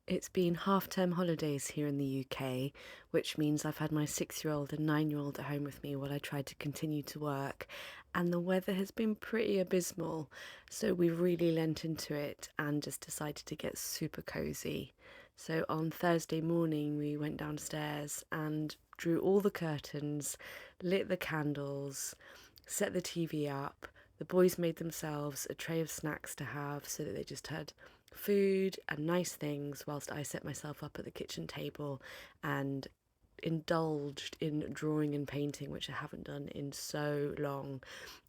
It's been half-term holidays here in the UK, which means I've had my 6-year-old and 9-year-old at home with me while I tried to continue to work, and the weather has been pretty abysmal, so we really lent into it and just decided to get super cozy. So on Thursday morning, we went downstairs and drew all the curtains, lit the candles, set the TV up. The boys made themselves a tray of snacks to have so that they just had food and nice things, whilst I set myself up at the kitchen table and indulged in drawing and painting, which I haven't done in so long.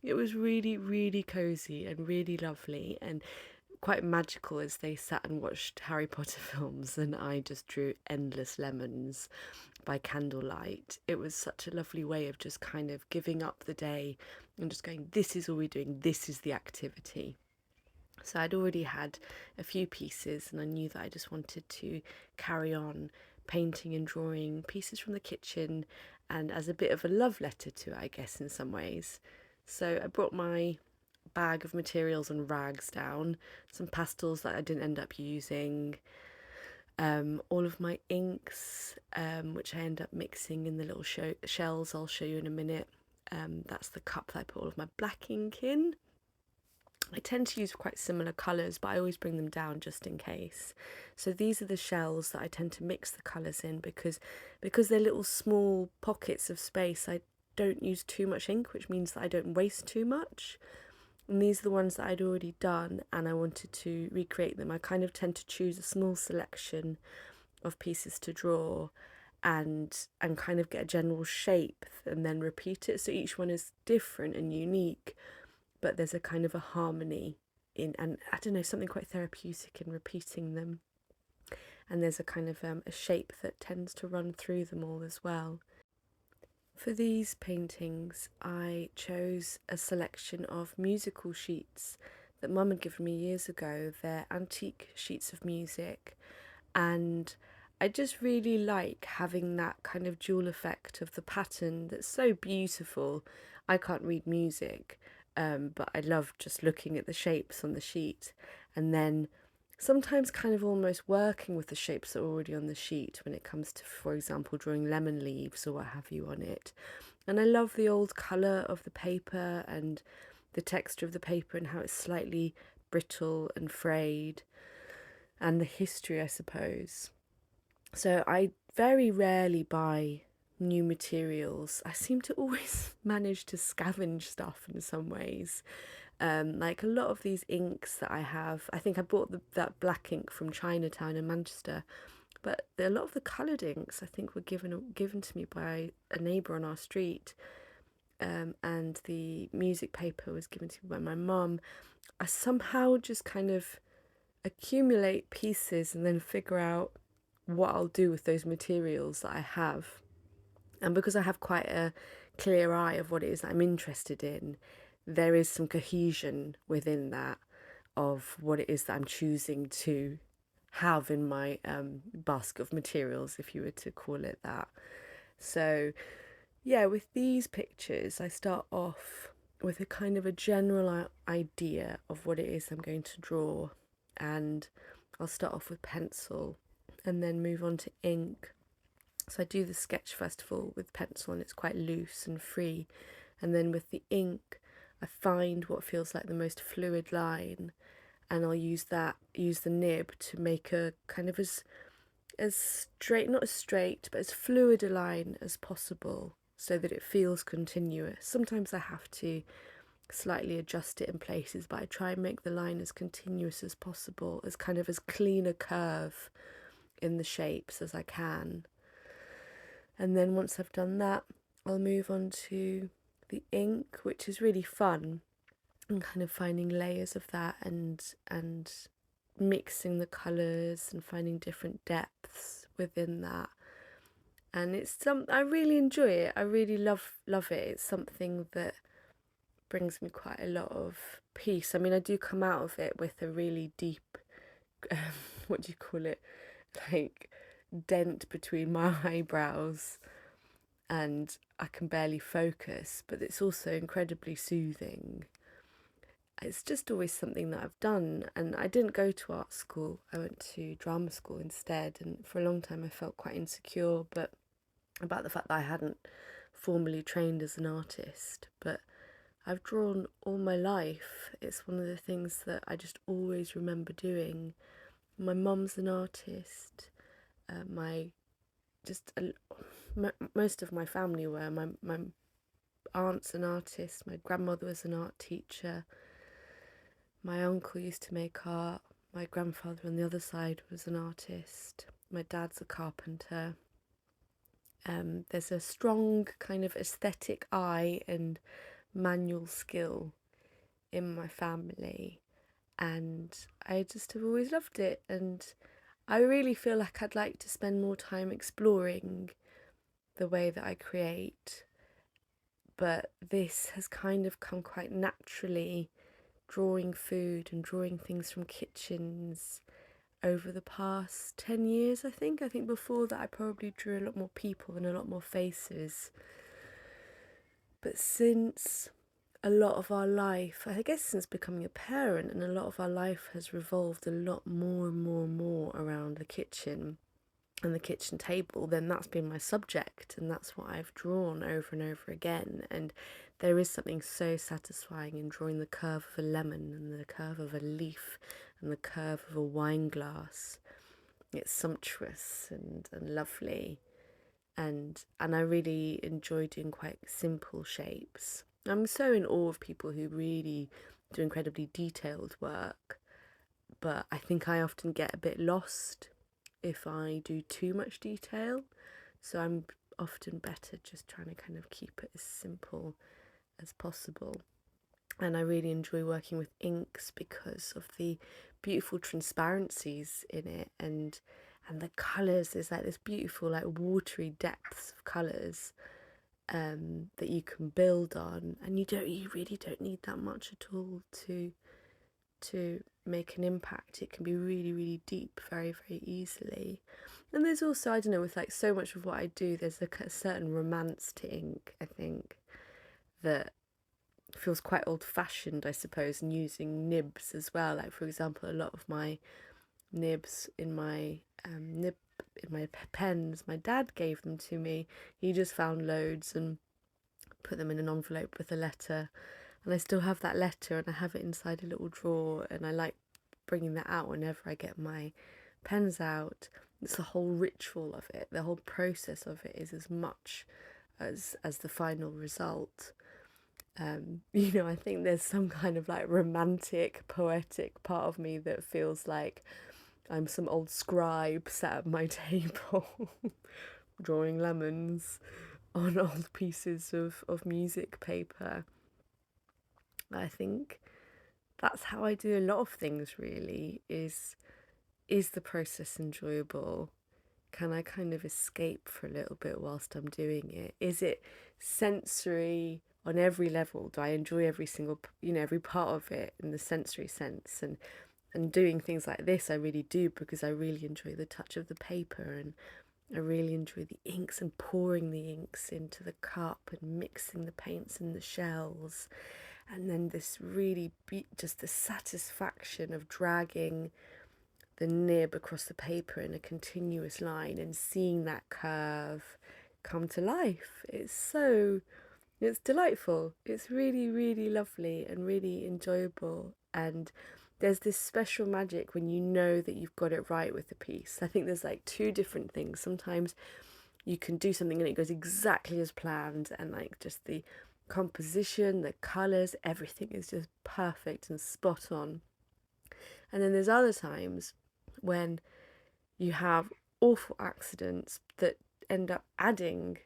It was really, really cozy and really lovely and quite magical as they sat and watched Harry Potter films and I just drew endless lemons by candlelight. It was such a lovely way of just kind of giving up the day and just going, this is all we're doing, this is the activity. So I'd already had a few pieces and I knew that I just wanted to carry on painting and drawing pieces from the kitchen and as a bit of a love letter to it, I guess, in some ways. So I brought my bag of materials and rags down, some pastels that I didn't end up using, all of my inks, which I end up mixing in the little shells I'll show you in a minute. That's the cup that I put all of my black ink in. I tend to use quite similar colours, but I always bring them down just in case. So these are the shells that I tend to mix the colours in because they're little small pockets of space. I don't use too much ink, which means that I don't waste too much. And these are the ones that I'd already done and I wanted to recreate them. I kind of tend to choose a small selection of pieces to draw and kind of get a general shape and then repeat it. So each one is different and unique, but there's a kind of a harmony in, and I don't know, something quite therapeutic in repeating them. And there's a kind of a shape that tends to run through them all as well. For these paintings, I chose a selection of musical sheets that Mum had given me years ago. They're antique sheets of music, and I just really like having that kind of dual effect of the pattern that's so beautiful. I can't read music, but I love just looking at the shapes on the sheet and then sometimes kind of almost working with the shapes that are already on the sheet when it comes to, for example, drawing lemon leaves or what have you on it. And I love the old colour of the paper and the texture of the paper and how it's slightly brittle and frayed, and the history, I suppose. So I very rarely buy new materials. I seem to always manage to scavenge stuff in some ways. Like a lot of these inks that I have, I think I bought that black ink from Chinatown in Manchester, but a lot of the coloured inks I think were given to me by a neighbour on our street, and the music paper was given to me by my mum. I somehow just kind of accumulate pieces and then figure out what I'll do with those materials that I have. And because I have quite a clear eye of what it is that I'm interested in, there is some cohesion within that of what it is that I'm choosing to have in my basket of materials, if you were to call it that. So, yeah, with these pictures, I start off with a kind of a general idea of what it is I'm going to draw, and I'll start off with pencil and then move on to ink. So I do the sketch first of all with pencil and it's quite loose and free, and then with the ink I find what feels like the most fluid line and I'll use the nib to make a kind of as straight, not as straight, but as fluid a line as possible so that it feels continuous. Sometimes I have to slightly adjust it in places, but I try and make the line as continuous as possible, as kind of as clean a curve in the shapes as I can. And then once I've done that, I'll move on to the ink, which is really fun, and kind of finding layers of that and mixing the colours and finding different depths within that. And I really enjoy it. I really love it. It's something that brings me quite a lot of peace. I mean, I do come out of it with a really deep, um, what do you call it, like dent between my eyebrows, and I can barely focus, but it's also incredibly soothing. it's just always something that I've done. And I didn't go to art school, I went to drama school instead. And for a long time, I felt quite insecure, but about the fact that I hadn't formally trained as an artist. But I've drawn all my life. It's one of the things that I just always remember doing. My mum's an artist. My just most of my family were. My aunt's an artist. My grandmother was an art teacher. My uncle used to make art. My grandfather on the other side was an artist. My dad's a carpenter. There's a strong kind of aesthetic eye and manual skill in my family, and I just have always loved it. And I really feel like I'd like to spend more time exploring the way that I create, but this has kind of come quite naturally, drawing food and drawing things from kitchens over the past 10 years, I think. I think before that I probably drew a lot more people and a lot more faces. But since a lot of our life, I guess since becoming a parent, and a lot of our life has revolved a lot more and more and more around the kitchen and the kitchen table, then that's been my subject, and that's what I've drawn over and over again. And there is something so satisfying in drawing the curve of a lemon and the curve of a leaf and the curve of a wine glass. It's sumptuous and lovely, and I really enjoy doing quite simple shapes. I'm so in awe of people who really do incredibly detailed work, but I think I often get a bit lost if I do too much detail. So I'm often better just trying to kind of keep it as simple as possible. And I really enjoy working with inks because of the beautiful transparencies in it, and the colours. There's like this beautiful like watery depths of colours that you can build on, and you really don't need that much at all to make an impact. It can be really, really deep very, very easily. And there's also, I don't know, with like so much of what I do, there's a certain romance to ink, I think, that feels quite old fashioned, I suppose, and using nibs as well. Like, for example, a lot of my nibs in my pens, my dad gave them to me. He just found loads and put them in an envelope with a letter, and I still have that letter, and I have it inside a little drawer, and I like bringing that out whenever I get my pens out. It's the whole ritual of it, the whole process of it is as much as the final result. I think there's some kind of like romantic, poetic part of me that feels like I'm some old scribe sat at my table drawing lemons on old pieces of music paper. I think that's how I do a lot of things, really. Is the process enjoyable? Can I kind of escape for a little bit whilst I'm doing it? Is it sensory on every level? Do I enjoy every single, every part of it in the sensory sense? And doing things like this, I really do, because I really enjoy the touch of the paper, and I really enjoy the inks and pouring the inks into the cup and mixing the paints in the shells. And then this really just the satisfaction of dragging the nib across the paper in a continuous line and seeing that curve come to life. It's delightful. It's really, really lovely and really enjoyable. And there's this special magic when you know that you've got it right with the piece. I think there's like two different things. Sometimes you can do something and it goes exactly as planned, and like just the composition, the colours, everything is just perfect and spot on. And then there's other times when you have awful accidents that end up adding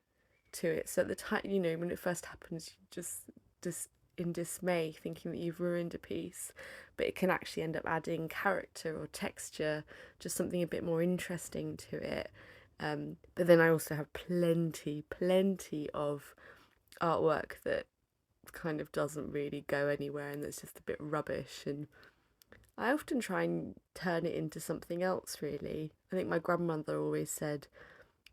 to it. So at the time, when it first happens, you just in dismay, thinking that you've ruined a piece, but it can actually end up adding character or texture, just something a bit more interesting to it. But then I also have plenty of artwork that kind of doesn't really go anywhere and that's just a bit rubbish, and I often try and turn it into something else, really. I think my grandmother always said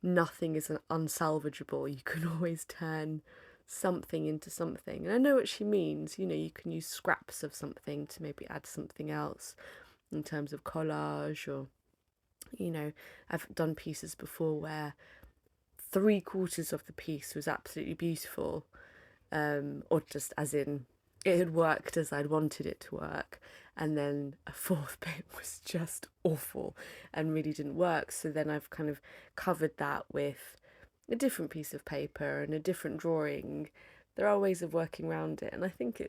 nothing is unsalvageable. You can always turn something into something. And I know what she means. You can use scraps of something to maybe add something else in terms of collage, or, I've done pieces before where 3/4 of the piece was absolutely beautiful, or just as in it had worked as I'd wanted it to work, and then a fourth bit was just awful and really didn't work. So then I've kind of covered that with a different piece of paper and a different drawing. There are ways of working around it, and I think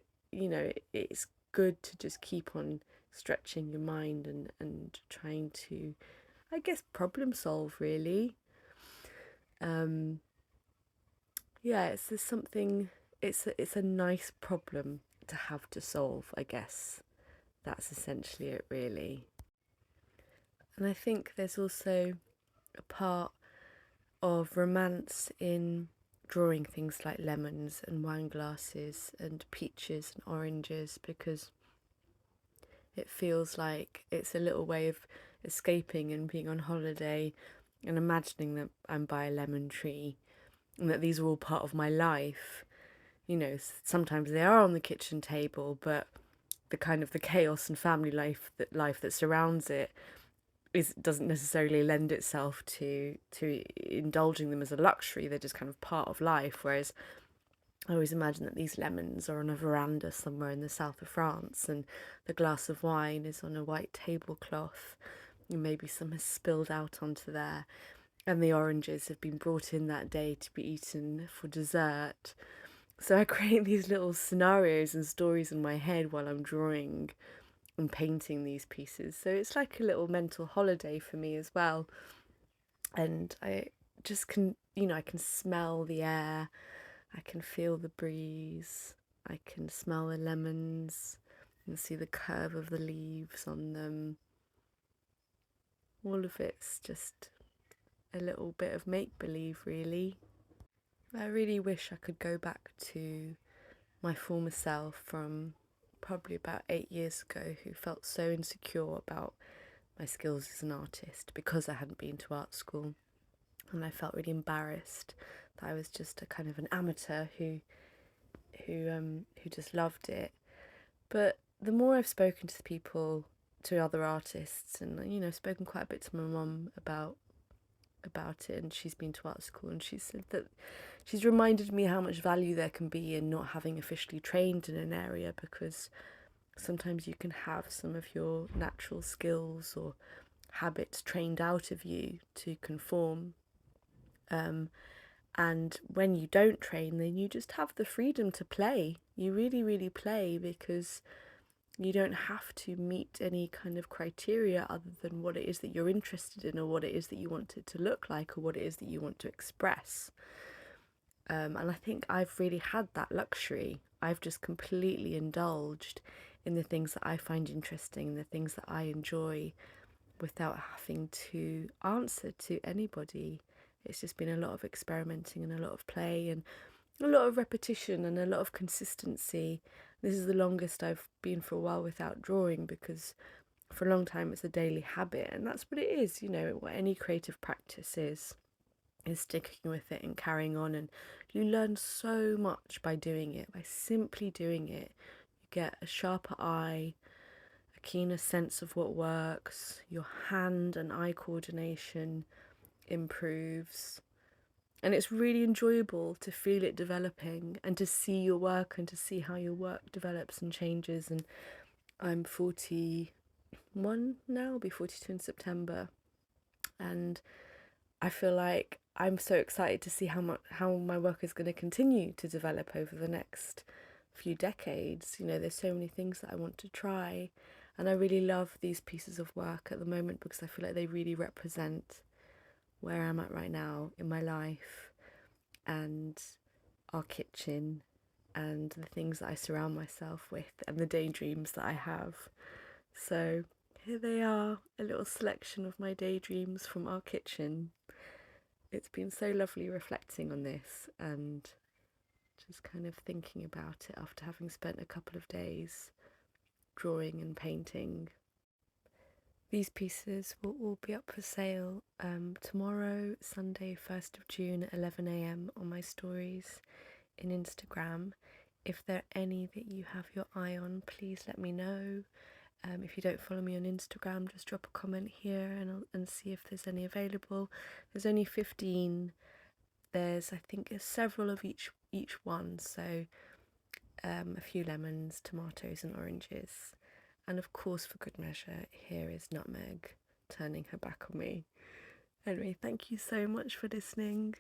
it's good to just keep on stretching your mind and trying to, I guess, problem solve, really. Yeah, there's something. It's a nice problem to have to solve, I guess. That's essentially it, really. And I think there's also a part of romance in drawing things like lemons and wine glasses and peaches and oranges, because it feels like it's a little way of escaping and being on holiday and imagining that I'm by a lemon tree and that these are all part of my life. Sometimes they are on the kitchen table, but the kind of the chaos and family life that surrounds it doesn't necessarily lend itself to indulging them as a luxury. They're just kind of part of life. Whereas I always imagine that these lemons are on a veranda somewhere in the south of France, and the glass of wine is on a white tablecloth, and maybe some has spilled out onto there, and the oranges have been brought in that day to be eaten for dessert. So I create these little scenarios and stories in my head while I'm drawing and painting these pieces. So it's like a little mental holiday for me as well. And I just I can smell the air, I can feel the breeze, I can smell the lemons and see the curve of the leaves on them. All of it's just a little bit of make-believe, really. I really wish I could go back to my former self from probably about 8 years ago, who felt so insecure about my skills as an artist because I hadn't been to art school, and I felt really embarrassed that I was just a kind of an amateur who just loved it. But the more I've spoken to people, to other artists, and spoken quite a bit to my mum about it, and she's been to art school, and she said that she's reminded me how much value there can be in not having officially trained in an area, because sometimes you can have some of your natural skills or habits trained out of you to conform, and when you don't train, then you just have the freedom to play. You really, really play, because you don't have to meet any kind of criteria other than what it is that you're interested in, or what it is that you want it to look like, or what it is that you want to express. And I think I've really had that luxury. I've just completely indulged in the things that I find interesting, the things that I enjoy, without having to answer to anybody. It's just been a lot of experimenting and a lot of play and a lot of repetition and a lot of consistency. This is the longest I've been for a while without drawing, because for a long time it's a daily habit, and that's what it is. What any creative practice is sticking with it and carrying on, and you learn so much by doing it. By simply doing it, you get a sharper eye, a keener sense of what works, your hand and eye coordination improves, and it's really enjoyable to feel it developing and to see your work and to see how your work develops and changes. And I'm 41 now, I'll be 42 in September, and I feel like I'm so excited to see how my work is going to continue to develop over the next few decades. There's so many things that I want to try, and I really love these pieces of work at the moment, because I feel like they really represent where I'm at right now in my life, and our kitchen, and the things that I surround myself with, and the daydreams that I have. So here they are, a little selection of my daydreams from our kitchen. It's been so lovely reflecting on this and just kind of thinking about it after having spent a couple of days drawing and painting. These pieces will all be up for sale tomorrow, Sunday, 1st of June at 11 a.m. on my stories in Instagram. If there are any that you have your eye on, please let me know. If you don't follow me on Instagram, just drop a comment here and see if there's any available. There's only 15. There's, I think, several of each one. So a few lemons, tomatoes, and oranges. And of course, for good measure, here is Nutmeg turning her back on me. Anyway, thank you so much for listening.